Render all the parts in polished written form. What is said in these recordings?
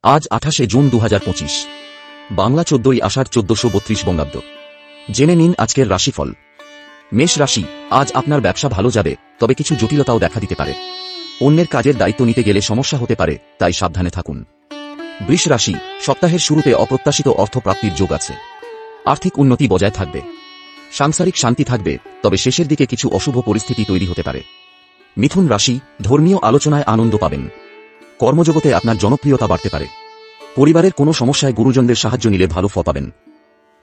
আজ 28শে জুন 2025, বাংলা 14ই আষাঢ় 1432 বঙ্গাব্দ। জেনে নিন আজকের রাশিফল। মেষ রাশি, আজ আপনার ব্যবসা ভালো যাবে, তবে কিছু জটিলতাও দেখা দিতে পারে। অন্যের কাজের দায়িত্ব নিতে গেলে সমস্যা হতে পারে, তাই সাবধানে থাকুন। বৃষ রাশি, সপ্তাহের শুরুতে অপ্রত্যাশিত অর্থপ্রাপ্তির যোগ আছে। আর্থিক উন্নতি বজায় থাকবে। সাংসারিক শান্তি থাকবে, তবে শেষের দিকে কিছু অশুভ পরিস্থিতি তৈরি হতে পারে। মিথুন রাশি, ধর্মীয় আলোচনায় আনন্দ পাবেন। কর্মজগতে আপনার জনপ্রিয়তা বাড়তে পারে। পরিবারের কোনো সমস্যায় গুরুজনদের সাহায্য নিলে ভালো ফল পাবেন।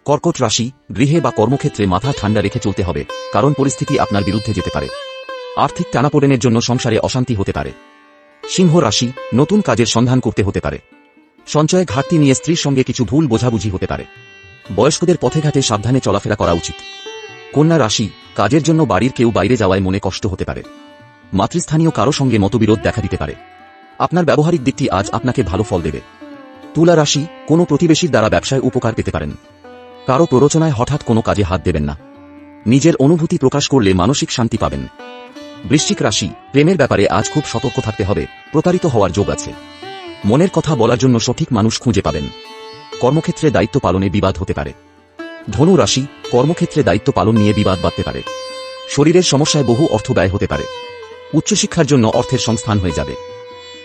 কর্কট রাশি, গৃহে বা কর্মক্ষেত্রে মাথা ঠান্ডা রেখে চলতে হবে, কারণ পরিস্থিতি আপনার বিরুদ্ধে যেতে পারে। আর্থিক টানাপোড়েনের জন্য সংসারে অশান্তি হতে পারে। সিংহ রাশি, নতুন কাজের সন্ধান করতে হতে পারে। সঞ্চয়ে ঘাটতি নিয়ে স্ত্রীর সঙ্গে কিছু ভুল বোঝাবুঝি হতে পারে। বয়স্কদের পথে ঘাটে সাবধানে চলাফেরা করা উচিত। কন্যা রাশি, কাজের জন্য বাড়ির কেউ বাইরে যাওয়ায় মনে কষ্ট হতে পারে। মাতৃস্থানীয় কারো সঙ্গে মতবিরোধ দেখা দিতে পারে। আপনার ব্যবহারিক দিকটি আজ আপনাকে ভালো ফল দেবে। তুলা রাশি, কোনো প্রতিবেশীর দ্বারা ব্যবসায় উপকার পেতে পারেন। কারো প্ররোচনায় হঠাৎ কোনো কাজে হাত দেবেন না। নিজের অনুভূতি প্রকাশ করলে মানসিক শান্তি পাবেন। বৃশ্চিক রাশি, প্রেমের ব্যাপারে আজ খুব সতর্ক থাকতে হবে, প্রতারিত হওয়ার যোগ আছে। মনের কথা বলার জন্য সঠিক মানুষ খুঁজে পাবেন। কর্মক্ষেত্রে দায়িত্ব পালনে বিবাদ হতে পারে। ধনু রাশি, কর্মক্ষেত্রে দায়িত্ব পালন নিয়ে বিবাদ বাড়তে পারে। শরীরের সমস্যায় বহু অর্থ ব্যয় হতে পারে। উচ্চশিক্ষার জন্য অর্থের সংস্থান হয়ে যাবে।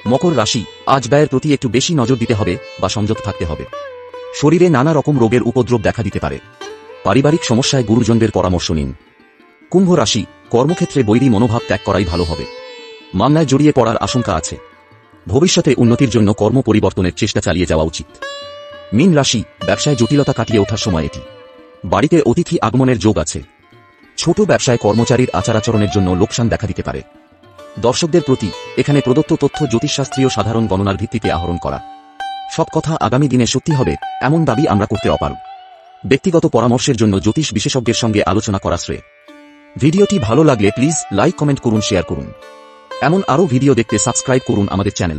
মকর রাশি, আজ ব্যয়ের প্রতি একটু বেশি নজর দিতে হবে বা সংযত থাকতে হবে। শরীরে নানা রকম রোগের উপদ্রব দেখা দিতে পারে। পারিবারিক সমস্যায় গুরুজনদের পরামর্শ নিন। কুম্ভ রাশি, কর্মক্ষেত্রে বৈরী মনোভাব ত্যাগ করাই ভালো হবে। মামলায় জড়িয়ে পড়ার আশঙ্কা আছে। ভবিষ্যতে উন্নতির জন্য কর্ম পরিবর্তনের চেষ্টা চালিয়ে যাওয়া উচিত। মীন রাশি, ব্যবসায় জটিলতা কাটিয়ে ওঠার সময় এটি। বাড়িতে অতিথি আগমনের যোগ আছে। ছোট ব্যবসায় কর্মচারীর আচার-আচরণের জন্য লোকসান দেখা দিতে পারে। দর্শকদের প্রতি, এখানে প্রদত্ত তথ্য জ্যোতিষশাস্ত্রীয় সাধারণ গণনার ভিত্তিতে আহরণ করা। সব কথা আগামী দিনে সত্যি হবে, এমন দাবি আমরা করতে অপারগ। ব্যক্তিগত পরামর্শের জন্য জ্যোতিষ বিশেষজ্ঞের সঙ্গে আলোচনা করা শ্রেয়। ভিডিওটি ভালো লাগলে প্লিজ লাইক, কমেন্ট করুন, শেয়ার করুন। এমন আরও ভিডিও দেখতে সাবস্ক্রাইব করুন আমাদের চ্যানেল।